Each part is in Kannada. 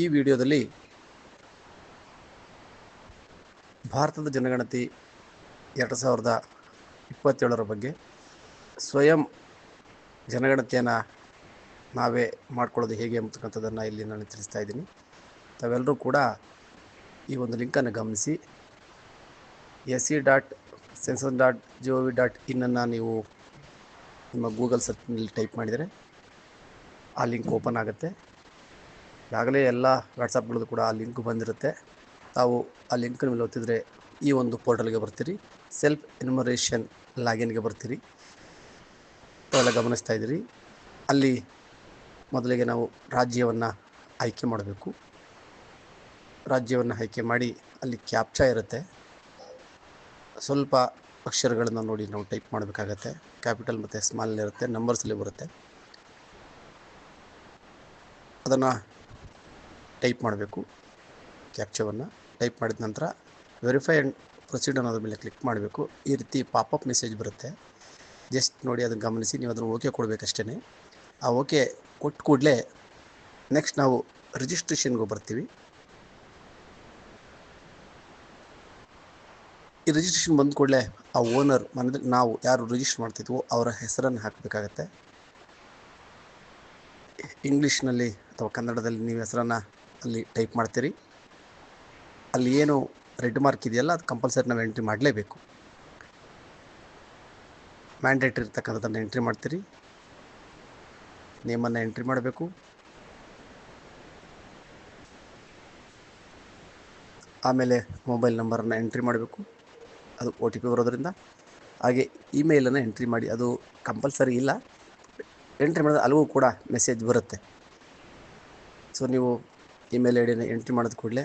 ಈ ವಿಡಿಯೋದಲ್ಲಿ ಭಾರತದ ಜನಗಣತಿ 2027 ಬಗ್ಗೆ ಸ್ವಯಂ ಜನಗಣತಿಯನ್ನು ನಾವೇ ಮಾಡ್ಕೊಳ್ಳೋದು ಹೇಗೆ ಅಂತಕ್ಕಂಥದ್ದನ್ನು ಇಲ್ಲಿ ನಾನು ತಿಳಿಸ್ತಾ ಇದ್ದೀನಿ. ತಾವೆಲ್ಲರೂ ಕೂಡ ಈ ಒಂದು ಲಿಂಕನ್ನು ಗಮನಿಸಿ. se.census.gov.in ಅನ್ನು ನೀವು ನಿಮ್ಮ ಗೂಗಲ್ ಸರ್ಚ್ನಲ್ಲಿ ಟೈಪ್ ಮಾಡಿದರೆ ಆ ಲಿಂಕ್ ಓಪನ್ ಆಗುತ್ತೆ. ಈಗಾಗಲೇ ಎಲ್ಲ ವಾಟ್ಸಪ್ಗಳದ್ದು ಕೂಡ ಆ ಲಿಂಕ್ ಬಂದಿರುತ್ತೆ. ತಾವು ಆ ಲಿಂಕನ್ನು ಮೇಲೆ ಒತ್ತಿದರೆ ಈ ಒಂದು ಪೋರ್ಟಲ್ಗೆ ಬರ್ತೀರಿ. ಸೆಲ್ಫ್ ಎನ್ಯುಮರೇಷನ್ ಲಾಗಿನ್ಗೆ ಬರ್ತೀರಿ. ತಾವೆಲ್ಲ ಗಮನಿಸ್ತಾ ಇದ್ದೀರಿ. ಅಲ್ಲಿ ಮೊದಲಿಗೆ ನಾವು ರಾಜ್ಯವನ್ನು ಆಯ್ಕೆ ಮಾಡಬೇಕು. ರಾಜ್ಯವನ್ನು ಆಯ್ಕೆ ಮಾಡಿ ಅಲ್ಲಿ ಕ್ಯಾಪ್ಚಾ ಇರುತ್ತೆ. ಸ್ವಲ್ಪ ಅಕ್ಷರಗಳನ್ನು ನೋಡಿ ನಾವು ಟೈಪ್ ಮಾಡಬೇಕಾಗತ್ತೆ. ಕ್ಯಾಪಿಟಲ್ ಮತ್ತು ಸ್ಮಾಲ್ ಇರುತ್ತೆ, ನಂಬರ್ಸಲ್ಲಿ ಬರುತ್ತೆ. ಅದನ್ನು ಟೈಪ್ ಮಾಡಬೇಕು. ಕ್ಯಾಪ್ಚಾವನ್ನು ಟೈಪ್ ಮಾಡಿದ ನಂತರ ವೆರಿಫೈ ಆ್ಯಂಡ್ ಪ್ರೊಸೀಡ್ ಅನ್ನೋದ್ರ ಮೇಲೆ ಕ್ಲಿಕ್ ಮಾಡಬೇಕು. ಈ ರೀತಿ ಪಾಪಪ್ ಮೆಸೇಜ್ ಬರುತ್ತೆ. ಜಸ್ಟ್ ನೋಡಿ ಅದನ್ನು ಗಮನಿಸಿ, ನೀವು ಅದನ್ನು ಓಕೆ ಕೊಡಬೇಕಷ್ಟೇ. ಆ ಓಕೆ ಕೊಟ್ಟ ಕೂಡಲೇ ನೆಕ್ಸ್ಟ್ ನಾವು ರಿಜಿಸ್ಟ್ರೇಷನ್ಗೆ ಬರ್ತೀವಿ. ಈ ರಿಜಿಸ್ಟ್ರೇಷನ್ ಬಂದ ಕೂಡಲೇ ಆ ಓನರ್ ಮನೆಯಲ್ಲಿ ನಾವು ಯಾರು ರಿಜಿಸ್ಟರ್ ಮಾಡ್ತಿದ್ವೋ ಅವರ ಹೆಸರನ್ನು ಹಾಕಬೇಕಾಗತ್ತೆ. ಇಂಗ್ಲೀಷ್ನಲ್ಲಿ ಅಥವಾ ಕನ್ನಡದಲ್ಲಿ ನೀವು ಹೆಸರನ್ನು ಅಲ್ಲಿ ಟೈಪ್ ಮಾಡ್ತೀರಿ. ಅಲ್ಲಿ ಏನು ರೆಡ್ ಮಾರ್ಕ್ ಇದೆಯಲ್ಲ ಅದು ಕಂಪಲ್ಸರಿ ನಾವು ಎಂಟ್ರಿ ಮಾಡಲೇಬೇಕು. ಮ್ಯಾಂಡೇಟ್ರಿ ಇರ್ತಕ್ಕಂಥದ್ದನ್ನು ಎಂಟ್ರಿ ಮಾಡ್ತೀರಿ. ನೇಮನ್ನು ಎಂಟ್ರಿ ಮಾಡಬೇಕು. ಆಮೇಲೆ ಮೊಬೈಲ್ ನಂಬರನ್ನು ಎಂಟ್ರಿ ಮಾಡಬೇಕು. ಅದು OTP ಬರೋದರಿಂದ. ಹಾಗೆ ಇಮೇಲನ್ನು ಎಂಟ್ರಿ ಮಾಡಿ. ಅದು ಕಂಪಲ್ಸರಿ ಇಲ್ಲ, ಎಂಟ್ರಿ ಮಾಡಿದ್ರೆ ಅಲ್ಲಿಗೂ ಕೂಡ ಮೆಸೇಜ್ ಬರುತ್ತೆ. ಸೊ ನೀವು ಇಮೇಲ್ ಐಡಿಯನ್ನು ಎಂಟ್ರಿ ಮಾಡಿದ ಕೂಡಲೇ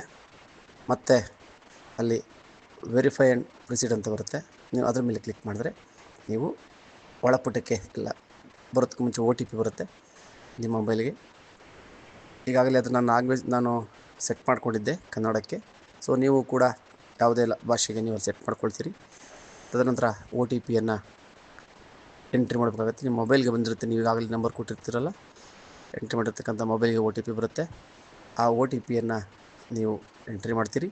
ಮತ್ತೆ ಅಲ್ಲಿ ವೆರಿಫೈ ಆ್ಯಂಡ್ ಪ್ರೊಸೀಡ್ ಅಂತ ಬರುತ್ತೆ. ನೀವು ಅದರ ಮೇಲೆ ಕ್ಲಿಕ್ ಮಾಡಿದ್ರೆ ನೀವು ಒಳಪುಟಕ್ಕೆ ಎಲ್ಲ ಬರೋದಕ್ಕೆ ಮುಂಚೆ OTP ಬರುತ್ತೆ ನಿಮ್ಮ ಮೊಬೈಲಿಗೆ. ಈಗಾಗಲೇ ಅದು ನನ್ನ ಲ್ಯಾಂಗ್ವೇಜ್ ನಾನು ಸೆಟ್ ಮಾಡ್ಕೊಂಡಿದ್ದೆ ಕನ್ನಡಕ್ಕೆ. ಸೊ ನೀವು ಕೂಡ ಯಾವುದೇ ಭಾಷೆಗೆ ನೀವು ಸೆಟ್ ಮಾಡ್ಕೊಳ್ತೀರಿ. ತದನಂತರ OTPಯನ್ನು ಎಂಟ್ರಿ ಮಾಡಬೇಕಾಗುತ್ತೆ. ನಿಮ್ಮ ಮೊಬೈಲ್ಗೆ ಬಂದಿರುತ್ತೆ. ನೀವು ಈಗಾಗಲೇ ನಂಬರ್ ಕೊಟ್ಟಿರ್ತೀರಲ್ಲ, ಎಂಟ್ರಿ ಮಾಡಿರ್ತಕ್ಕಂಥ ಮೊಬೈಲ್ಗೆ OTP ಬರುತ್ತೆ. ಆ OTPಯನ್ನು ನೀವು ಎಂಟ್ರಿ ಮಾಡ್ತೀರಿ.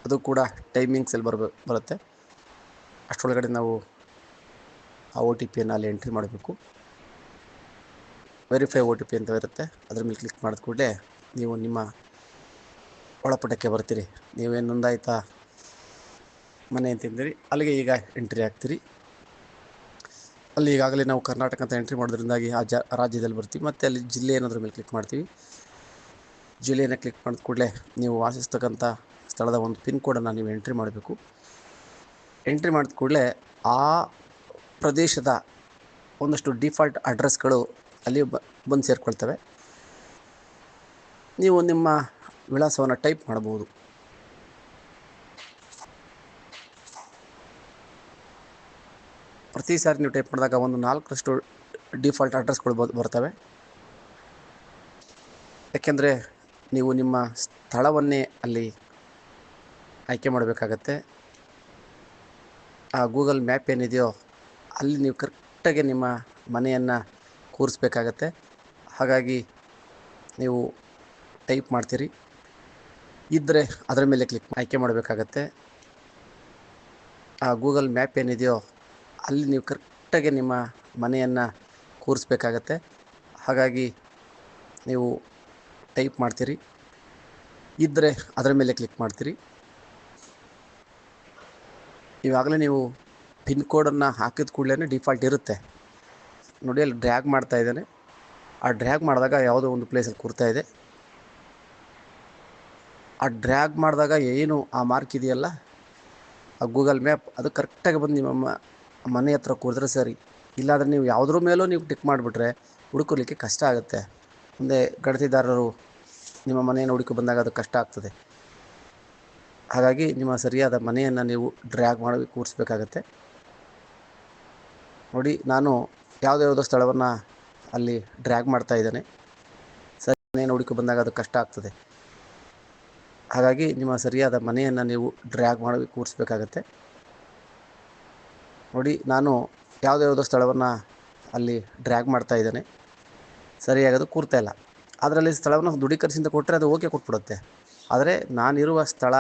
ಅದು ಕೂಡ ಟೈಮಿಂಗ್ಸಲ್ಲಿ ಬರುತ್ತೆ. ಅಷ್ಟರೊಳಗಡೆ ನಾವು ಆ OTPಯನ್ನು ಅಲ್ಲಿ ಎಂಟ್ರಿ ಮಾಡಬೇಕು. ವೆರಿಫೈ OTP ಅಂತ ಇರುತ್ತೆ. ಅದರ ಮೇಲೆ ಕ್ಲಿಕ್ ಮಾಡಿದ ಕೂಡಲೇ ನೀವು ನಿಮ್ಮ ಒಳಪುಟಕ್ಕೆ ಬರ್ತೀರಿ. ನೀವೇನು ನೋಂದಾಯಿತ ಮನೆ ಅಂತಿದ್ದೀರಿ ಅಲ್ಲಿಗೆ ಈಗ ಎಂಟ್ರಿ ಆಗ್ತೀರಿ. ಅಲ್ಲಿ ಈಗಾಗಲೇ ನಾವು ಕರ್ನಾಟಕ ಅಂತ ಎಂಟ್ರಿ ಮಾಡೋದ್ರಿಂದಾಗಿ ಆ ರಾಜ್ಯದಲ್ಲಿ ಬರ್ತೀವಿ. ಮತ್ತು ಅಲ್ಲಿ ಜಿಲ್ಲೆ ಅನ್ನೋದ್ರ ಮೇಲೆ ಕ್ಲಿಕ್ ಮಾಡ್ತೀವಿ. ಜಿಲ್ಲೆಯನ್ನು ಕ್ಲಿಕ್ ಮಾಡಿದ ಕೂಡಲೇ ನೀವು ವಾಸಿಸ್ತಕ್ಕಂಥ ಸ್ಥಳದ ಒಂದು ಪಿನ್ ಕೋಡನ್ನು ನೀವು ಎಂಟ್ರಿ ಮಾಡಬೇಕು. ಎಂಟ್ರಿ ಮಾಡಿದ ಕೂಡಲೇ ಆ ಪ್ರದೇಶದ ಒಂದಷ್ಟು ಡಿಫಾಲ್ಟ್ ಅಡ್ರೆಸ್ಗಳು ಅಲ್ಲಿ ಬಂದು ಸೇರಿಕೊಳ್ತವೆ. ನೀವು ನಿಮ್ಮ ವಿಳಾಸವನ್ನು ಟೈಪ್ ಮಾಡಬಹುದು. ಪ್ರತಿ ಸಾರಿ ನೀವು ಟೈಪ್ ಮಾಡಿದಾಗ ಒಂದು 4ರಷ್ಟು ಡಿಫಾಲ್ಟ್ ಅಡ್ರೆಸ್ಗಳು ಬರ್ತವೆ. ಯಾಕೆಂದರೆ ನೀವು ನಿಮ್ಮ ಸ್ಥಳವನ್ನೇ ಅಲ್ಲಿ ಆಯ್ಕೆ ಮಾಡಬೇಕಾಗತ್ತೆ. ಆ ಗೂಗಲ್ ಮ್ಯಾಪ್ ಏನಿದೆಯೋ ಅಲ್ಲಿ ನೀವು ಕರೆಕ್ಟಾಗಿ ನಿಮ್ಮ ಮನೆಯನ್ನು ಕೂರಿಸ್ಬೇಕಾಗತ್ತೆ. ಹಾಗಾಗಿ ನೀವು ಟೈಪ್ ಮಾಡ್ತೀರಿ. ಇದ್ದರೆ ಅದರ ಮೇಲೆ ಆಯ್ಕೆ ಮಾಡಬೇಕಾಗತ್ತೆ. ಆ ಗೂಗಲ್ ಮ್ಯಾಪ್ ಏನಿದೆಯೋ ಅಲ್ಲಿ ನೀವು ಕರೆಕ್ಟಾಗಿ ನಿಮ್ಮ ಮನೆಯನ್ನು ಕೂರಿಸ್ಬೇಕಾಗತ್ತೆ. ಹಾಗಾಗಿ ನೀವು ಟೈಪ್ ಮಾಡ್ತೀರಿ. ಇದ್ದರೆ ಅದರ ಮೇಲೆ ಕ್ಲಿಕ್ ಮಾಡ್ತೀರಿ. ಇವಾಗಲೇ ನೀವು ಪಿನ್ ಕೋಡನ್ನು ಹಾಕಿದ ಕೂಡಲೇ ಡಿಫಾಲ್ಟ್ ಇರುತ್ತೆ ನೋಡಿ. ಅಲ್ಲಿ ಡ್ರ್ಯಾಗ್ ಮಾಡ್ತಾ ಇದ್ದಾನೆ. ಆ ಡ್ರ್ಯಾಗ್ ಮಾಡಿದಾಗ ಯಾವುದೋ ಒಂದು ಪ್ಲೇಸಲ್ಲಿ ಕೂರ್ತಾ ಇದೆ. ಆ ಡ್ರ್ಯಾಗ್ ಮಾಡಿದಾಗ ಏನು ಆ ಮಾರ್ಕ್ ಇದೆಯಲ್ಲ ಆ ಗೂಗಲ್ ಮ್ಯಾಪ್, ಅದು ಕರೆಕ್ಟಾಗಿ ಬಂದು ನಿಮ್ಮ ಮನೆ ಹತ್ರ ಕೂರಿದ್ರೆ ಸರಿ. ಇಲ್ಲಾಂದರೆ ನೀವು ಯಾವುದ್ರ ಮೇಲೂ ನೀವು ಟಿಕ್ ಮಾಡಿಬಿಟ್ರೆ ಹುಡುಕಲಿಕ್ಕೆ ಕಷ್ಟ ಆಗುತ್ತೆ. ಮುಂದೆ ಗಣತಿದಾರರು ನಿಮ್ಮ ಮನೆಯನ್ನು ಹುಡುಕಿ ಬಂದಾಗ ಅದು ಕಷ್ಟ ಆಗ್ತದೆ. ಹಾಗಾಗಿ ನಿಮ್ಮ ಸರಿಯಾದ ಮನೆಯನ್ನು ನೀವು ಡ್ರ್ಯಾಗ್ ಮಾಡಿ ಕೂರಿಸ್ಬೇಕಾಗತ್ತೆ ನೋಡಿ. ನಾನು ಯಾವುದೋ ಸ್ಥಳವನ್ನು ಅಲ್ಲಿ ಡ್ರ್ಯಾಗ್ ಮಾಡ್ತಾ ಇದ್ದೇನೆ. ಸರಿ, ಮನೆಯನ್ನು ಹುಡುಕಿ ಬಂದಾಗ ಅದು ಕಷ್ಟ ಆಗ್ತದೆ. ಹಾಗಾಗಿ ನಿಮ್ಮ ಸರಿಯಾದ ಮನೆಯನ್ನು ನೀವು ಡ್ರ್ಯಾಗ್ ಮಾಡಿ ಕೂರಿಸ್ಬೇಕಾಗತ್ತೆ. ನೋಡಿ, ನಾನು ಯಾವುದೋ ಸ್ಥಳವನ್ನು ಅಲ್ಲಿ ಡ್ರ್ಯಾಗ್ ಮಾಡ್ತಾ ಇದ್ದೇನೆ, ಸರಿಯಾಗಿ ಅದು ಕೂರ್ತಾ ಇಲ್ಲ. ಅದರಲ್ಲಿ ಸ್ಥಳವನ್ನು ದೃಢೀಕರಿಸಿಂದ ಕೊಟ್ಟರೆ ಅದು ಓಕೆ ಕೊಟ್ಬಿಡುತ್ತೆ. ಆದರೆ ನಾನಿರುವ ಸ್ಥಳ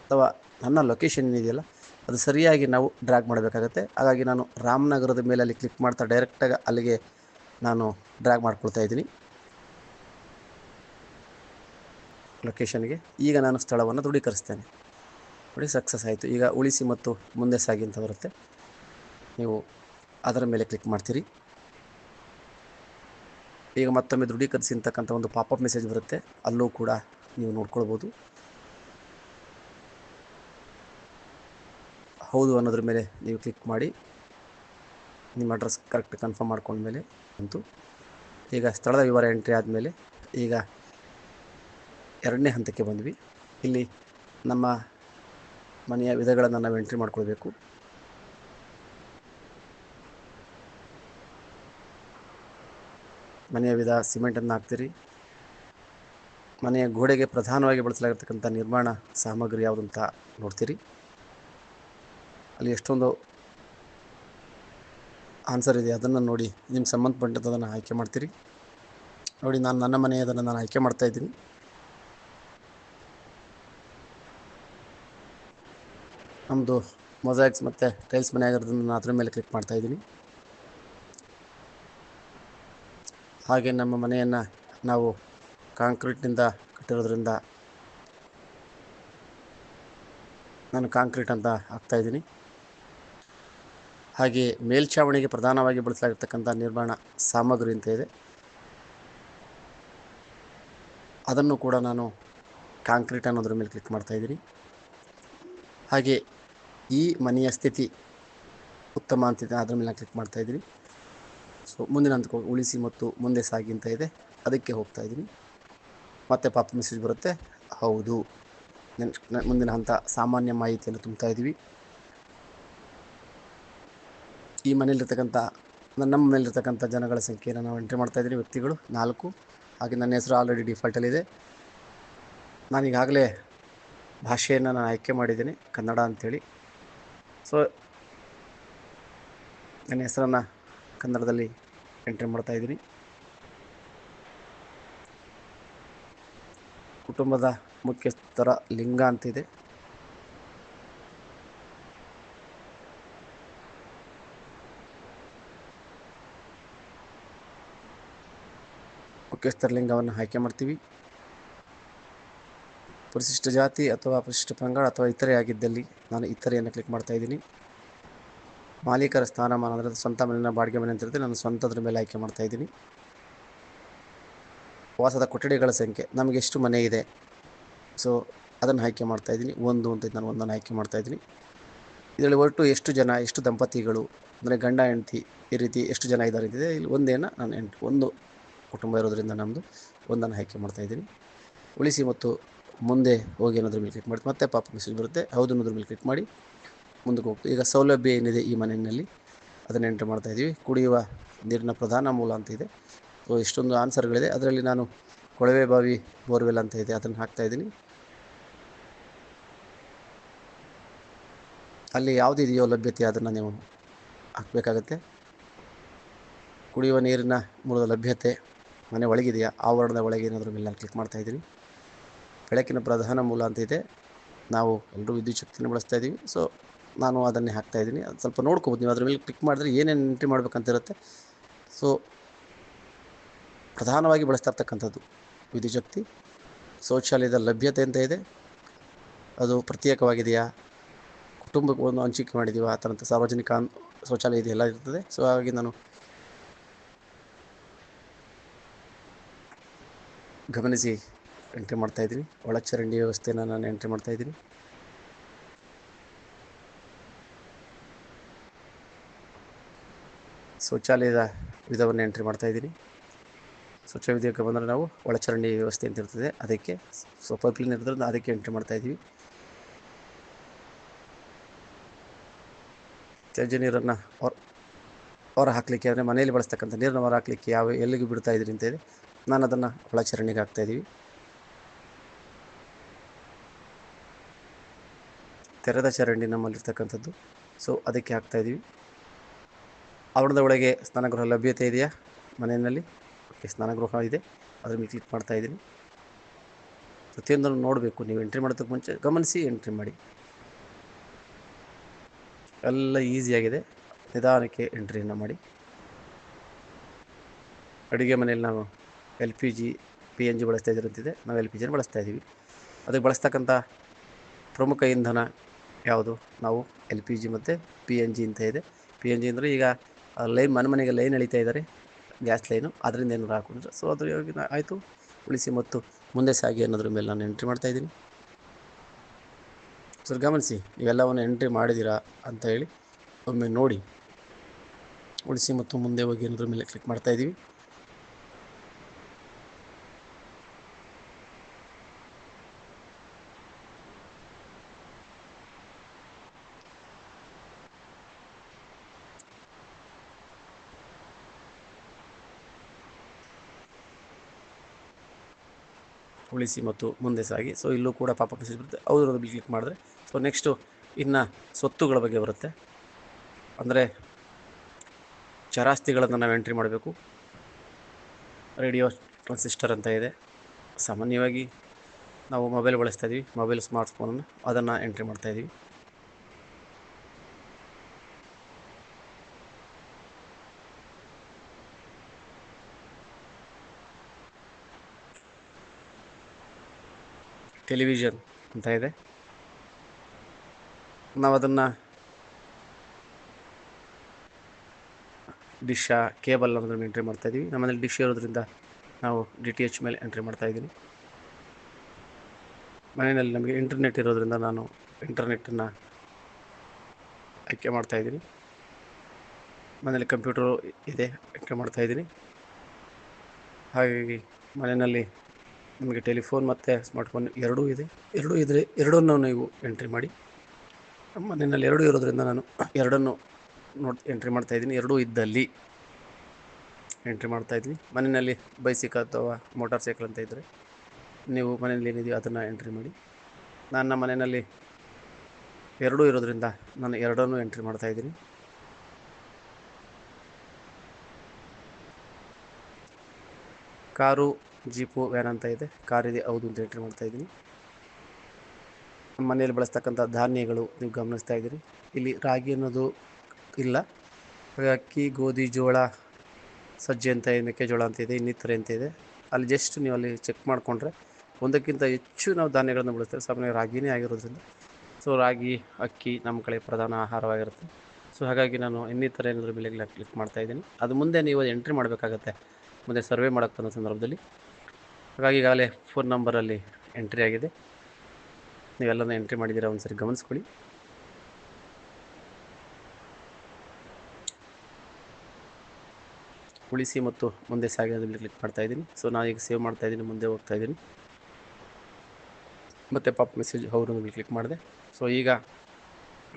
ಅಥವಾ ನನ್ನ ಲೊಕೇಶನ್ ಏನಿದೆಯಲ್ಲ ಅದು ಸರಿಯಾಗಿ ನಾವು ಡ್ರ್ಯಾಗ್ ಮಾಡಬೇಕಾಗತ್ತೆ. ಹಾಗಾಗಿ ನಾನು ರಾಮನಗರದ ಮೇಲೆ ಅಲ್ಲಿ ಕ್ಲಿಕ್ ಮಾಡ್ತಾ ಡೈರೆಕ್ಟಾಗಿ ಅಲ್ಲಿಗೆ ನಾನು ಡ್ರ್ಯಾಗ್ ಮಾಡ್ಕೊಳ್ತಾ ಇದ್ದೀನಿ ಲೊಕೇಶನ್ಗೆ. ಈಗ ನಾನು ಸ್ಥಳವನ್ನು ದೃಢೀಕರಿಸ್ತೇನೆ. ನೋಡಿ, ಸಕ್ಸಸ್ ಆಯಿತು. ಈಗ ಉಳಿಸಿ ಮತ್ತು ಮುಂದೆ ಸಾಗಿ ಅಂತ ಬರುತ್ತೆ, ನೀವು ಅದರ ಮೇಲೆ ಕ್ಲಿಕ್ ಮಾಡ್ತೀರಿ. ಈಗ ಮತ್ತೊಮ್ಮೆ ದೃಢೀಕರಿಸಿ ಅಂತಕ್ಕಂಥ ಒಂದು ಪಾಪಪ್ ಮೆಸೇಜ್ ಬರುತ್ತೆ, ಅಲ್ಲೂ ಕೂಡ ನೀವು ನೋಡ್ಕೊಳ್ಬೋದು. ಹೌದು ಅನ್ನೋದ್ರ ಮೇಲೆ ನೀವು ಕ್ಲಿಕ್ ಮಾಡಿ ನಿಮ್ಮ ಅಡ್ರೆಸ್ ಕರೆಕ್ಟ್ ಕನ್ಫರ್ಮ್ ಮಾಡ್ಕೊಂಡ್ಮೇಲೆ ಬಂತು. ಈಗ ಸ್ಥಳದ ವಿವರ ಎಂಟ್ರಿ ಆದಮೇಲೆ ಈಗ ಎರಡನೇ ಹಂತಕ್ಕೆ ಬಂದ್ವಿ. ಇಲ್ಲಿ ನಮ್ಮ ಮನೆಯ ವಿಧಗಳನ್ನು ನಾವು ಎಂಟ್ರಿ ಮಾಡ್ಕೊಳ್ಬೇಕು. ಮನೆಯ ವಿಧ ಸಿಮೆಂಟನ್ನು ಹಾಕ್ತೀರಿ. ಮನೆಯ ಗೋಡೆಗೆ ಪ್ರಧಾನವಾಗಿ ಬಳಸಲಾಗಿರ್ತಕ್ಕಂಥ ನಿರ್ಮಾಣ ಸಾಮಗ್ರಿ ಯಾವುದಂತ ನೋಡ್ತೀರಿ. ಅಲ್ಲಿ ಎಷ್ಟೊಂದು ಆನ್ಸರ್ ಇದೆ, ಅದನ್ನು ನೋಡಿ ನಿಮ್ಗೆ ಸಂಬಂಧಪಟ್ಟದನ್ನು ಆಯ್ಕೆ ಮಾಡ್ತೀರಿ. ನೋಡಿ, ನಾನು ನನ್ನ ಮನೆಯದನ್ನು ನಾನು ಆಯ್ಕೆ ಮಾಡ್ತಾ ಇದ್ದೀನಿ. ನಮ್ಮದು ಮೊಸಾಯಿಕ್ಸ್ ಮತ್ತು ಟೈಲ್ಸ್ ಮನೆ ಆಗಿರೋದನ್ನು ನಾನು ಅದರ ಮೇಲೆ ಕ್ಲಿಕ್ ಮಾಡ್ತಾ ಇದ್ದೀನಿ. ಹಾಗೆ ನಮ್ಮ ಮನೆಯನ್ನು ನಾವು ಕಾಂಕ್ರೀಟ್ನಿಂದ ಕಟ್ಟಿರೋದ್ರಿಂದ ನಾನು ಕಾಂಕ್ರೀಟ್ ಅಂತ ಹಾಕ್ತಾಯಿದ್ದೀನಿ. ಹಾಗೆ ಮೇಲ್ಛಾವಣಿಗೆ ಪ್ರಧಾನವಾಗಿ ಬಳಸಲಾಗಿರ್ತಕ್ಕಂಥ ನಿರ್ಮಾಣ ಸಾಮಗ್ರಿ ಅಂತ ಇದೆ, ಅದನ್ನು ಕೂಡ ನಾನು ಕಾಂಕ್ರೀಟ್ ಅನ್ನೋದ್ರ ಮೇಲೆ ಕ್ಲಿಕ್ ಮಾಡ್ತಾಯಿದ್ದೀನಿ. ಹಾಗೆ ಈ ಮನೆಯ ಸ್ಥಿತಿ ಉತ್ತಮ ಅಂತಿದೆ, ಅದರ ಮೇಲೆ ಕ್ಲಿಕ್ ಮಾಡ್ತಾಯಿದ್ದೀನಿ. ಸೊ ಮುಂದಿನ ಹಂತಕ್ಕೆ ಉಳಿಸಿ ಮತ್ತು ಮುಂದೆ ಸಾಗಿ ಅಂತ ಇದೆ, ಅದಕ್ಕೆ ಹೋಗ್ತಾಯಿದ್ದೀನಿ. ಮತ್ತೆ ಪಾಪ ಮೆಸೇಜ್ ಬರುತ್ತೆ, ಹೌದು. ಮುಂದಿನ ಹಂತ ಸಾಮಾನ್ಯ ಮಾಹಿತಿಯನ್ನು ತುಂಬ್ತಾ ಇದ್ದೀವಿ. ಈ ಮನೆಯಲ್ಲಿರ್ತಕ್ಕಂಥ ನಮ್ಮ ಮನೆಯಲ್ಲಿರ್ತಕ್ಕಂಥ ಜನಗಳ ಸಂಖ್ಯೆಯನ್ನು ನಾವು ಎಂಟ್ರಿ ಮಾಡ್ತಾಯಿದ್ದೀನಿ. ವ್ಯಕ್ತಿಗಳು 4. ಹಾಗೆ ನನ್ನ ಹೆಸರು ಆಲ್ರೆಡಿ ಡಿಫಾಲ್ಟಲ್ಲಿದೆ. ನಾನೀಗಾಗಲೇ ಭಾಷೆಯನ್ನು ನಾನು ಆಯ್ಕೆ ಮಾಡಿದ್ದೀನಿ, ಕನ್ನಡ ಅಂಥೇಳಿ. ಸೊ ನನ್ನ ಹೆಸರನ್ನು ಕನ್ನಡದಲ್ಲಿ ಎಂಟ್ರಿ ಮಾಡ್ತಾಯಿದ್ದೀನಿ. ಕುಟುಂಬದ ಮುಖ್ಯಸ್ಥರ ಲಿಂಗ ಅಂತಿದೆ. ಮುಖ್ಯಸ್ಥರ ಲಿಂಗವನ್ನು ಆಯ್ಕೆ ಮಾಡ್ತೀವಿ. ಪರಿಶಿಷ್ಟ ಜಾತಿ ಅಥವಾ ಪರಿಶಿಷ್ಟ ಪಂಗಡ ಅಥವಾ ಇತರೆ ಆಗಿದ್ದಲ್ಲಿ ನಾನು ಇತರೆಯನ್ನು ಕ್ಲಿಕ್ ಮಾಡ್ತಾಯಿದ್ದೀನಿ. ಮಾಲೀಕರ ಸ್ಥಾನಮಾನ ಅಂದರೆ ಸ್ವಂತ ಮನೆಯ ಬಾಡಿಗೆ ಮನೆ ಅಂತ ಇರುತ್ತೆ, ನಾನು ಸ್ವಂತದ್ರ ಮೇಲೆ ಆಯ್ಕೆ ಮಾಡ್ತಾಯಿದ್ದೀನಿ. ವಾಸದ ಕೊಠಡಿಗಳ ಸಂಖ್ಯೆ, ನಮಗೆ ಎಷ್ಟು ಮನೆ ಇದೆ ಸೊ ಅದನ್ನು ಆಯ್ಕೆ ಮಾಡ್ತಾಯಿದ್ದೀನಿ. 1 ಅಂತ ನಾನು 1ಅನ್ನು ಆಯ್ಕೆ ಮಾಡ್ತಾಯಿದ್ದೀನಿ. ಇದರಲ್ಲಿ ಒಟ್ಟು ಎಷ್ಟು ಜನ, ಎಷ್ಟು ದಂಪತಿಗಳು ಅಂದರೆ ಗಂಡ ಹೆಂಡತಿ ಈ ರೀತಿ ಎಷ್ಟು ಜನ ಇದ್ದಾರೆ ಅಂತಿದೆ. ಇಲ್ಲಿ ಒಂದೇನ ನಾನು ಒಂದು ಕುಟುಂಬ ಇರೋದರಿಂದ ನಮ್ಮದು 1ಅನ್ನು ಆಯ್ಕೆ ಮಾಡ್ತಾಯಿದ್ದೀನಿ. ಉಳಿಸಿ ಮತ್ತು ಮುಂದೆ ಹೋಗಿ ಅನ್ನೋದ್ರ ಮೇಲೆ ಕ್ಲಿಕ್ ಮಾಡಿ ಮತ್ತೆ ಪಾಪ ಮೆಸೇಜ್ ಬರುತ್ತೆ, ಹೌದು ಅನ್ನೋದ್ರ ಮೇಲೆ ಕ್ಲಿಕ್ ಮಾಡಿ ಮುಂದಕ್ಕೆ ಹೋಗ್ತೀವಿ. ಈಗ ಸೌಲಭ್ಯ ಏನಿದೆ ಈ ಮನೆಯಲ್ಲಿ ಅದನ್ನು ಎಂಟ್ರಿ ಮಾಡ್ತಾಯಿದ್ದೀವಿ. ಕುಡಿಯುವ ನೀರಿನ ಪ್ರಧಾನ ಮೂಲ ಅಂತ ಇದೆ. ಸೊ ಇಷ್ಟೊಂದು ಆನ್ಸರ್ಗಳಿದೆ, ಅದರಲ್ಲಿ ನಾನು ಕೊಳವೆ ಬಾವಿ ಬೋರ್ವೆಲ್ ಅಂತ ಇದೆ, ಅದನ್ನು ಹಾಕ್ತಾಯಿದ್ದೀನಿ. ಅಲ್ಲಿ ಯಾವುದಿದೆಯೋ ಲಭ್ಯತೆ ಅದನ್ನು ನೀವು ಹಾಕಬೇಕಾಗತ್ತೆ. ಕುಡಿಯುವ ನೀರಿನ ಮೂಲದ ಲಭ್ಯತೆ ಮನೆ ಒಳಗಿದೆಯಾ, ಆವರಣದ ಒಳಗೆ ಏನಾದರೂ ಮೇಲೆ ನಾನು ಕ್ಲಿಕ್ ಮಾಡ್ತಾಯಿದ್ದೀನಿ. ಬೆಳಕಿನ ಪ್ರಧಾನ ಮೂಲ ಅಂತ ಇದೆ, ನಾವು ಎಲ್ಲರೂ ವಿದ್ಯುತ್ ಶಕ್ತಿನ ಬಳಸ್ತಾ ಇದ್ದೀವಿ. ಸೊ ನಾನು ಅದನ್ನೇ ಹಾಕ್ತಾಯಿದ್ದೀನಿ. ಅದು ಸ್ವಲ್ಪ ನೋಡ್ಕೋಬೋದು ನೀವು, ಅದ್ರ ಮೇಲೆ ಕ್ಲಿಕ್ ಮಾಡಿದ್ರೆ ಏನೇನು ಎಂಟ್ರಿ ಮಾಡಬೇಕಂತ ಇರುತ್ತೆ. ಸೊ ಪ್ರಧಾನವಾಗಿ ಬಳಸ್ತಾ ಇರ್ತಕ್ಕಂಥದ್ದು ವಿದ್ಯುತ್ ಶಕ್ತಿ. ಶೌಚಾಲಯದ ಲಭ್ಯತೆ ಅಂತ ಇದೆ, ಅದು ಪ್ರತ್ಯೇಕವಾಗಿದೆಯಾ, ಕುಟುಂಬಕ್ಕೆ ಒಂದು ಹಂಚಿಕೆ ಮಾಡಿದ್ದೀವಿ ಆ ಥರಂಥ ಸಾರ್ವಜನಿಕ ಶೌಚಾಲಯ ಇದೆಲ್ಲ ಇರ್ತದೆ. ಸೊ ಹಾಗಾಗಿ ನಾನು ಗಮನಿಸಿ ಎಂಟ್ರಿ ಮಾಡ್ತಾಯಿದ್ದೀನಿ. ಒಳಚರಂಡಿ ವ್ಯವಸ್ಥೆಯನ್ನು ನಾನು ಎಂಟ್ರಿ ಮಾಡ್ತಾಯಿದ್ದೀನಿ. ಶೌಚಾಲಯದ ವಿಧವನ್ನು ಎಂಟ್ರಿ ಮಾಡ್ತಾಯಿದ್ದೀನಿ. ಸ್ವಚ್ಛ ವಿಧೇಯಕ ಬಂದರೆ ನಾವು ಒಳಚರಂಡಿ ವ್ಯವಸ್ಥೆ ಅಂತ ಇರ್ತದೆ, ಅದಕ್ಕೆ ಪೈಪ್ಲೈನ್ ಇರೋದ್ರಿಂದ ಅದಕ್ಕೆ ಎಂಟ್ರಿ ಮಾಡ್ತಾಯಿದ್ದೀವಿ. ತ್ಯಾಜ್ಯ ನೀರನ್ನು ಹೊರ ಹಾಕಲಿಕ್ಕೆ ಅಂದರೆ ಮನೆಯಲ್ಲಿ ಬಳಸ್ತಕ್ಕಂಥ ನೀರನ್ನು ಹೊರ ಹಾಕಲಿಕ್ಕೆ ಎಲ್ಲಿಗೂ ಬಿಡ್ತಾಯಿದ್ದೀರಿ ಅಂತ ಇದೆ, ನಾನು ಅದನ್ನು ಒಳಚರಂಡಿಗೆ ಹಾಕ್ತಾಯಿದ್ದೀವಿ. ತೆರೆದ ಚರಂಡಿ ನಮ್ಮಲ್ಲಿರ್ತಕ್ಕಂಥದ್ದು. ಸೊ ಅದಕ್ಕೆ ಹಾಕ್ತಾಯಿದ್ದೀವಿ. ಆವರಣದ ಒಳಗೆ ಸ್ನಾನಗೃಹ ಲಭ್ಯತೆ ಇದೆಯಾ ಮನೆಯಲ್ಲಿ? ಓಕೆ, ಸ್ನಾನಗೃಹ ಇದೆ. ಅದ್ರ ಮೇಲೆ ಕ್ಲಿಕ್ ಮಾಡ್ತಾಯಿದ್ದೀನಿ. ಪ್ರತಿಯೊಂದನ್ನು ನೋಡಬೇಕು. ನೀವು ಎಂಟ್ರಿ ಮಾಡೋದಕ್ಕೆ ಮುಂಚೆ ಗಮನಿಸಿ ಎಂಟ್ರಿ ಮಾಡಿ. ಎಲ್ಲ ಈಸಿಯಾಗಿದೆ. ನಿಧಾನಕ್ಕೆ ಎಂಟ್ರಿಯನ್ನು ಮಾಡಿ. ಅಡುಗೆ ಮನೆಯಲ್ಲಿ ನಾವು LPG PNG ಬಳಸ್ತಾ ಇದ್ರಂತಿದೆ. ನಾವು LPGನ ಬಳಸ್ತಾ ಇದ್ದೀವಿ. ಅದಕ್ಕೆ ಬಳಸ್ತಕ್ಕಂಥ ಪ್ರಮುಖ ಇಂಧನ ಯಾವುದು? ನಾವು LPG ಮತ್ತು PNG ಅಂತ ಇದೆ. PNG ಅಂದರೆ ಈಗ ಲೈನ್ ಮನೆಗೆ ಲೈನ್ ಎಳಿತಾ ಇದ್ದಾರೆ, ಗ್ಯಾಸ್ ಲೈನು. ಅದರಿಂದ ಏನಾದ್ರು ಹಾಕೊಂಡ್ರೆ ಸೊ ಅದು ಆಯಿತು. ಉಳಿಸಿ ಮತ್ತು ಮುಂದೆ ಸಾಗಿ ಅನ್ನೋದ್ರ ಮೇಲೆ ನಾನು ಎಂಟ್ರಿ ಮಾಡ್ತಾಯಿದ್ದೀನಿ. ಸರ್ ಗಮನಿಸಿ, ಇವೆಲ್ಲವನ್ನು ಎಂಟ್ರಿ ಮಾಡಿದ್ದೀರಾ ಅಂತ ಹೇಳಿ ಒಮ್ಮೆ ನೋಡಿ. ಉಳಿಸಿ ಮತ್ತು ಮುಂದೆ ಹೋಗಿ ಅನ್ನೋದ್ರ ಮೇಲೆ ಕ್ಲಿಕ್ ಮಾಡ್ತಾಯಿದ್ದೀವಿ. ಉಳಿಸಿ ಮತ್ತು ಮುಂದೆ ಸಾಗಿ. ಸೊ ಇಲ್ಲೂ ಕೂಡ ಪಾಪಪ್ ಮೆಸೇಜ್ ಬರುತ್ತೆ. ಅದ್ರ ಮೇಲೆ ಕ್ಲಿಕ್ ಮಾಡಿದ್ರೆ ಸೊ ನೆಕ್ಸ್ಟು ಇನ್ನು ಸ್ವತ್ತುಗಳ ಬಗ್ಗೆ ಬರುತ್ತೆ. ಅಂದರೆ ಚರಾಸ್ತಿಗಳನ್ನು ನಾವು ಎಂಟ್ರಿ ಮಾಡಬೇಕು. ರೇಡಿಯೋ ಟ್ರಾನ್ಸಿಸ್ಟರ್ ಅಂತ ಇದೆ. ಸಾಮಾನ್ಯವಾಗಿ ನಾವು ಮೊಬೈಲ್ ಬಳಸ್ತಾ ಇದ್ದೀವಿ, ಮೊಬೈಲ್ ಸ್ಮಾರ್ಟ್ಫೋನನ್ನು ಅದನ್ನು ಎಂಟ್ರಿ ಮಾಡ್ತಾಯಿದ್ದೀವಿ. ಟೆಲಿವಿಷನ್ ಅಂತ ಇದೆ. ನಾವು ಅದನ್ನು ಡಿಶ್ ಕೇಬಲ್ ಅನ್ನೋದನ್ನು ಎಂಟ್ರಿ ಮಾಡ್ತಾಯಿದ್ದೀವಿ. ನಮ್ಮಲ್ಲಿ ಡಿಶ್ ಇರೋದ್ರಿಂದ ನಾವು DTH ಮೇಲೆ ಎಂಟ್ರಿ ಮಾಡ್ತಾಯಿದ್ದೀನಿ. ಮನೆಯಲ್ಲಿ ನಮಗೆ ಇಂಟರ್ನೆಟ್ ಇರೋದ್ರಿಂದ ನಾನು ಇಂಟರ್ನೆಟ್ಟನ್ನು ಆಯ್ಕೆ ಮಾಡ್ತಾಯಿದ್ದೀನಿ. ಮನೇಲಿ ಕಂಪ್ಯೂಟರು ಇದೆ, ಎಂಟ್ರಿ ಮಾಡ್ತಾಯಿದ್ದೀನಿ. ಹಾಗಾಗಿ ಮನೆಯಲ್ಲಿ ನಿಮಗೆ ಟೆಲಿಫೋನ್ ಮತ್ತು ಸ್ಮಾರ್ಟ್ಫೋನ್ ಎರಡೂ ಇದೆ. ಎರಡೂ ಇದ್ದರೆ ಎರಡನ್ನೂ ನೀವು ಎಂಟ್ರಿ ಮಾಡಿ. ನಮ್ಮ ಮನೆಯಲ್ಲಿ ಎರಡೂ ಇರೋದ್ರಿಂದ ನಾನು ಎರಡನ್ನೂ ಎಂಟ್ರಿ ಮಾಡ್ತಾಯಿದ್ದೀನಿ. ಎರಡೂ ಇದ್ದಲ್ಲಿ ಎಂಟ್ರಿ ಮಾಡ್ತಾಯಿದ್ದೀನಿ. ಮನೆಯಲ್ಲಿ ಬೈಸಿಕಲ್ ಅಥವಾ ಮೋಟಾರ್ ಸೈಕಲ್ ಅಂತ ಇದ್ದರೆ ನೀವು ಮನೆಯಲ್ಲಿ ಏನಿದೆಯೋ ಅದನ್ನು ಎಂಟ್ರಿ ಮಾಡಿ. ನನ್ನ ಮನೆಯಲ್ಲಿ ಎರಡೂ ಇರೋದ್ರಿಂದ ನಾನು ಎರಡನ್ನೂ ಎಂಟ್ರಿ ಮಾಡ್ತಾಯಿದ್ದೀನಿ. ಕಾರು, ಜೀಪು, ವ್ಯಾನ್ ಅಂತ ಇದೆ. ಕಾರಿದೆ, ಹೌದು ಅಂತ ಎಂಟ್ರಿ ಮಾಡ್ತಾಯಿದ್ದೀನಿ. ನಮ್ಮ ಮನೆಯಲ್ಲಿ ಬಳಸ್ತಕ್ಕಂಥ ಧಾನ್ಯಗಳು ನೀವು ಗಮನಿಸ್ತಾ ಇದ್ದೀರಿ. ಇಲ್ಲಿ ರಾಗಿ ಅನ್ನೋದು ಇಲ್ಲ. ಅಕ್ಕಿ, ಗೋಧಿ, ಜೋಳ, ಸಜ್ಜೆ ಅಂತ ಇದೆ, ಮೆಕ್ಕೆಜೋಳ ಅಂತ ಇದೆ, ಇನ್ನಿತರೆ ಅಂತ ಇದೆ. ಅಲ್ಲಿ ಜಸ್ಟ್ ನೀವು ಅಲ್ಲಿ ಚೆಕ್ ಮಾಡಿಕೊಂಡ್ರೆ ಒಂದಕ್ಕಿಂತ ಹೆಚ್ಚು ನಾವು ಧಾನ್ಯಗಳನ್ನು ಬಳಸ್ತೇವೆ. ಸಾಮಾನ್ಯ ರಾಗಿನೇ ಆಗಿರೋದ್ರಿಂದ ಸೊ ರಾಗಿ, ಅಕ್ಕಿ ನಮ್ಮ ಕಡೆ ಪ್ರಧಾನ ಆಹಾರವಾಗಿರುತ್ತೆ. ಸೊ ಹಾಗಾಗಿ ನಾನು ಇನ್ನಿತರ ಏನಾದರೂ ಮೇಲೆ ಕ್ಲಿಕ್ ಮಾಡ್ತಾಯಿದ್ದೀನಿ. ಅದು ಮುಂದೆ ನೀವು ಎಂಟ್ರಿ ಮಾಡಬೇಕಾಗತ್ತೆ ಮುಂದೆ ಸರ್ವೆ ಮಾಡೋಕ್ಕೆ ಬಂದ ಸಂದರ್ಭದಲ್ಲಿ. ಹಾಗಾಗಿ ಈಗಾಗಲೇ ಫೋನ್ ನಂಬರಲ್ಲಿ ಎಂಟ್ರಿ ಆಗಿದೆ. ನೀವೆಲ್ಲನೂ ಎಂಟ್ರಿ ಮಾಡಿದ್ದೀರಾ ಒಂದ್ಸರಿ ಗಮನಿಸ್ಕೊಳ್ಳಿ. ಉಳಿಸಿ ಮತ್ತು ಮುಂದೆ ಸಾಗೋದ್ರಲ್ಲಿ ಕ್ಲಿಕ್ ಮಾಡ್ತಾಯಿದ್ದೀನಿ. ಸೊ ನಾನು ಈಗ ಸೇವ್ ಮಾಡ್ತಾಯಿದ್ದೀನಿ, ಮುಂದೆ ಹೋಗ್ತಾಯಿದ್ದೀನಿ. ಮತ್ತು ಪಾಪ್ ಮೆಸೇಜ್ ಅವರು ಕ್ಲಿಕ್ ಮಾಡಿದೆ. ಸೊ ಈಗ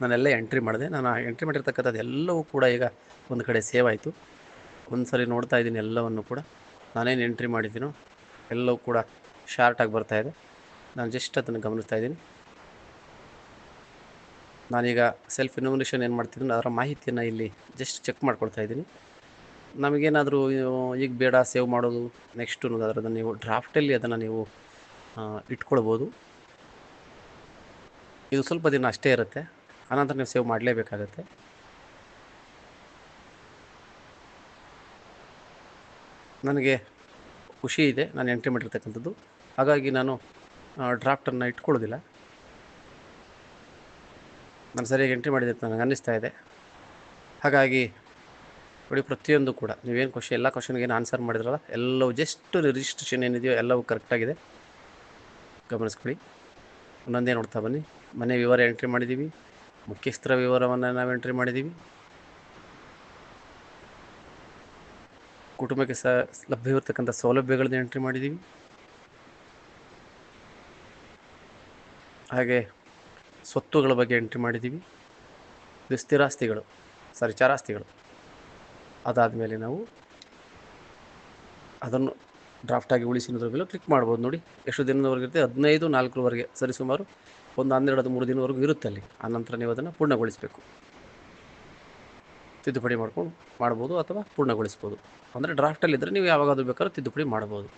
ನಾನೆಲ್ಲ ಎಂಟ್ರಿ ಮಾಡಿದೆ. ನಾನು ಎಂಟ್ರಿ ಮಾಡಿರ್ತಕ್ಕಂಥದ್ದು ಎಲ್ಲವೂ ಕೂಡ ಈಗ ಒಂದು ಕಡೆ ಸೇವ್ ಆಯಿತು. ಒಂದು ಸರಿ ನೋಡ್ತಾ ಇದ್ದೀನಿ ಎಲ್ಲವನ್ನು ಕೂಡ ನಾನೇನು ಎಂಟ್ರಿ ಮಾಡಿದ್ದೀನೋ ಎಲ್ಲವೂ ಕೂಡ ಶಾರ್ಟಾಗಿ ಬರ್ತಾಯಿದೆ. ನಾನು ಜಸ್ಟ್ ಅದನ್ನು ಗಮನಿಸ್ತಾ ಇದ್ದೀನಿ. ನಾನೀಗ ಸೆಲ್ಫ್ ಇನ್ಫಾರ್ಮೇಷನ್ ಏನು ಮಾಡ್ತಿದ್ದೀನಿ ಅದರ ಮಾಹಿತಿಯನ್ನು ಇಲ್ಲಿ ಜಸ್ಟ್ ಚೆಕ್ ಮಾಡ್ಕೊಳ್ತಾ ಇದ್ದೀನಿ. ನಮಗೇನಾದರೂ ಈಗ ಬೇಡ ಸೇವ್ ಮಾಡೋದು ನೆಕ್ಸ್ಟು ಅನ್ನೋದಾದ್ರೆ ಅದನ್ನು ನೀವು ಡ್ರಾಫ್ಟಲ್ಲಿ ಅದನ್ನು ನೀವು ಇಟ್ಕೊಳ್ಬೋದು. ಇದು ಸ್ವಲ್ಪ ದಿನ ಅಷ್ಟೇ ಇರುತ್ತೆ, ಆನಂತರ ನೀವು ಸೇವ್ ಮಾಡಲೇಬೇಕಾಗತ್ತೆ. ನನಗೆ ಖುಷಿ ಇದೆ ನಾನು ಎಂಟ್ರಿ ಮಾಡಿರ್ತಕ್ಕಂಥದ್ದು, ಹಾಗಾಗಿ ನಾನು ಡ್ರಾಫ್ಟನ್ನು ಇಟ್ಕೊಳ್ಳೋದಿಲ್ಲ. ನಾನು ಸರಿಯಾಗಿ ಎಂಟ್ರಿ ಮಾಡಿದೆ ಅಂತ ನನಗೆ ಅನ್ನಿಸ್ತಾ ಇದೆ. ಹಾಗಾಗಿ ನೋಡಿ, ಪ್ರತಿಯೊಂದು ಕೂಡ ನೀವೇನು ಎಲ್ಲ ಕ್ವಶನ್ಗೆ ಏನು ಆನ್ಸರ್ ಮಾಡಿದ್ರಲ್ಲ ಎಲ್ಲವೂ ಜಸ್ಟ್ ರಿಜಿಸ್ಟ್ರೇಷನ್ ಏನಿದೆಯೋ ಎಲ್ಲವೂ ಕರೆಕ್ಟಾಗಿದೆ. ಗಮನಿಸ್ಕೊಳ್ಳಿ. ಒಂದೊಂದೇ ನೋಡ್ತಾ ಬನ್ನಿ. ಮನೆ ವಿವರ ಎಂಟ್ರಿ ಮಾಡಿದ್ದೀವಿ, ಮುಖ್ಯಸ್ಥರ ವಿವರವನ್ನು ನಾವು ಎಂಟ್ರಿ ಮಾಡಿದ್ದೀವಿ, ಕುಟುಂಬಕ್ಕೆ ಲಭ್ಯವಿರ್ತಕ್ಕಂಥ ಸೌಲಭ್ಯಗಳನ್ನ ಎಂಟ್ರಿ ಮಾಡಿದ್ದೀವಿ, ಹಾಗೆ ಸ್ವತ್ತುಗಳ ಬಗ್ಗೆ ಎಂಟ್ರಿ ಮಾಡಿದ್ದೀವಿ, ಇದು ಸ್ಥಿರಾಸ್ತಿಗಳು ಚರಾಸ್ತಿಗಳು. ಅದಾದಮೇಲೆ ನಾವು ಅದನ್ನು ಡ್ರಾಫ್ಟಾಗಿ ಉಳಿಸಿನದ್ರ ಮೇಲೆ ಕ್ಲಿಕ್ ಮಾಡ್ಬೋದು. ನೋಡಿ ಎಷ್ಟು ದಿನದವರೆಗೆ ಇರುತ್ತೆ, 15/4 ಸರಿಸುಮಾರು ಒಂದು 12-3 ದಿನವರೆಗೂ ಇರುತ್ತೆ ಅಲ್ಲಿ. ಆನಂತರ ನೀವು ಅದನ್ನು ಪೂರ್ಣಗೊಳಿಸಬೇಕು. ತಿದ್ದುಪಡಿ ಮಾಡ್ಬೋದು ಅಥವಾ ಪೂರ್ಣಗೊಳಿಸ್ಬೋದು. ಅಂದರೆ ಡ್ರಾಫ್ಟಲ್ಲಿದ್ದರೆ ನೀವು ಯಾವಾಗಾದರೂ ಬೇಕಾದ್ರೂ ತಿದ್ದುಪಡಿ ಮಾಡ್ಬೋದು.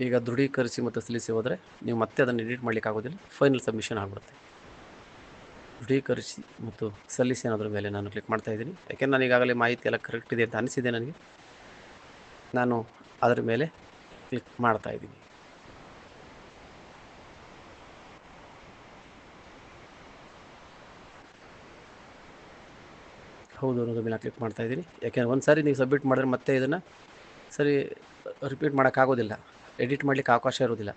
ಈಗ ದೃಢೀಕರಿಸಿ ಮತ್ತು ಸಲ್ಲಿಸಿ ಹೋದರೆ ನೀವು ಮತ್ತೆ ಅದನ್ನು ಎಡಿಟ್ ಮಾಡಲಿಕ್ಕೆ ಆಗೋದಿಲ್ಲ, ಫೈನಲ್ ಸಬ್ಮಿಷನ್ ಆಗಿಬಿಡುತ್ತೆ. ದೃಢೀಕರಿಸಿ ಮತ್ತು ಸಲ್ಲಿಸಿ ಅನ್ನೋದ್ರ ಮೇಲೆ ನಾನು ಕ್ಲಿಕ್ ಮಾಡ್ತಾ ಇದ್ದೀನಿ. ಯಾಕೆಂದರೆ ನಾನು ಈಗಾಗಲೇ ಮಾಹಿತಿ ಎಲ್ಲ ಕರೆಕ್ಟ್ ಇದೆ ಅಂತ ಅನಿಸಿದೆ ನನಗೆ. ನಾನು ಅದರ ಮೇಲೆ ಕ್ಲಿಕ್ ಮಾಡ್ತಾ ಇದ್ದೀನಿ. ಹೌದು ಅನ್ನೋದ್ರ ಮೇಲೆ ಕ್ಲಿಕ್ ಮಾಡ್ತಾ ಇದ್ದೀನಿ. ಯಾಕೆಂದರೆ ಒಂದು ಸಾರಿ ನೀವು ಸಬ್ಮಿಟ್ ಮಾಡಿದ್ರೆ ಮತ್ತೆ ಇದನ್ನು ಸರಿ ರಿಪೀಟ್ ಮಾಡೋಕ್ಕಾಗೋದಿಲ್ಲ, ಎಡಿಟ್ ಮಾಡಲಿಕ್ಕೆ ಅವಕಾಶ ಇರೋದಿಲ್ಲ,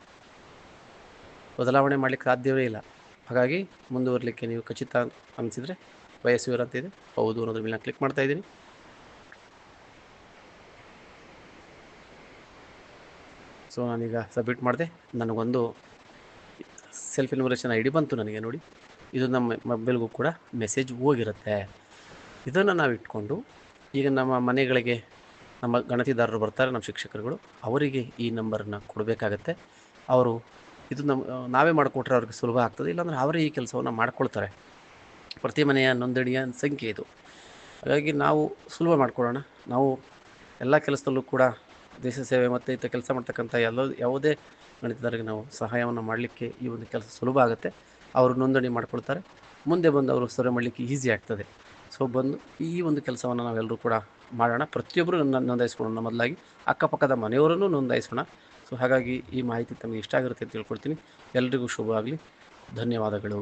ಬದಲಾವಣೆ ಮಾಡಲಿಕ್ಕೆ ಸಾಧ್ಯವೇ ಇಲ್ಲ. ಹಾಗಾಗಿ ಮುಂದುವರಲಿಕ್ಕೆ ನೀವು ಖಚಿತ ಅನಿಸಿದರೆ ಬಯಸುವಿರ ಅಂತ ಇದೆ. ಹೌದು ಅನ್ನೋದ್ರ ಮೇಲೆ ಕ್ಲಿಕ್ ಮಾಡ್ತಾ ಇದ್ದೀನಿ. ಸೊ ನಾನೀಗ ಸಬ್ಮಿಟ್ ಮಾಡಿದೆ. ನನಗೊಂದು ಸೆಲ್ಫ್ ಇನ್ಫಾರ್ಮೇಷನ್ ID ಬಂತು ನನಗೆ. ನೋಡಿ, ಇದು ನಮ್ಮ ಮೊಬೈಲ್ಗೂ ಕೂಡ ಮೆಸೇಜ್ ಹೋಗಿರುತ್ತೆ. ಇದನ್ನು ನಾವು ಇಟ್ಕೊಂಡು ಈಗ ನಮ್ಮ ಮನೆಗಳಿಗೆ ನಮ್ಮ ಗಣತಿದಾರರು ಬರ್ತಾರೆ, ನಮ್ಮ ಶಿಕ್ಷಕರುಗಳು, ಅವರಿಗೆ ಈ ನಂಬರನ್ನು ಕೊಡಬೇಕಾಗತ್ತೆ. ಅವರು ಇದು ನಾವೇ ಮಾಡಿಕೊಟ್ರೆ ಅವ್ರಿಗೆ ಸುಲಭ ಆಗ್ತದೆ, ಇಲ್ಲಾಂದರೆ ಅವರೇ ಈ ಕೆಲಸವನ್ನು ಮಾಡ್ಕೊಳ್ತಾರೆ. ಪ್ರತಿ ಮನೆಯ ನೋಂದಣಿಯ ಸಂಖ್ಯೆ ಇದು. ಹಾಗಾಗಿ ನಾವು ಸುಲಭ ಮಾಡಿಕೊಡೋಣ. ನಾವು ಎಲ್ಲ ಕೆಲಸದಲ್ಲೂ ಕೂಡ ದೇಶ ಸೇವೆ ಮತ್ತು ಇಂಥ ಕೆಲಸ ಮಾಡ್ತಕ್ಕಂಥ ಯಾವುದೇ ಗಣಿತದಾರರಿಗೆ ನಾವು ಸಹಾಯವನ್ನು ಮಾಡಲಿಕ್ಕೆ ಈ ಒಂದು ಕೆಲಸ ಸುಲಭ ಆಗುತ್ತೆ. ಅವರು ನೋಂದಣಿ ಮಾಡ್ಕೊಳ್ತಾರೆ, ಮುಂದೆ ಬಂದು ಅವರು ಸರ್ವೆ ಮಾಡಲಿಕ್ಕೆ ಈಸಿ ಆಗ್ತದೆ. ಸೊ ಬಂದು ಈ ಒಂದು ಕೆಲಸವನ್ನು ನಾವೆಲ್ಲರೂ ಕೂಡ ಮಾಡೋಣ. ಪ್ರತಿಯೊಬ್ಬರು ನೋಂದಾಯಿಸ್ಕೊಳ್ಳೋಣ. ಮೊದಲಾಗಿ ಅಕ್ಕಪಕ್ಕದ ಮನೆಯವರನ್ನು ನೋಂದಾಯಿಸೋಣ. ಸೊ ಹಾಗಾಗಿ ಈ ಮಾಹಿತಿ ತಮಗೆ ಇಷ್ಟ ಆಗಿರುತ್ತೆ ಅಂತ ತಿಳ್ಕೊಳ್ತೀನಿ. ಎಲ್ರಿಗೂ ಶುಭ ಆಗಲಿ. ಧನ್ಯವಾದಗಳು.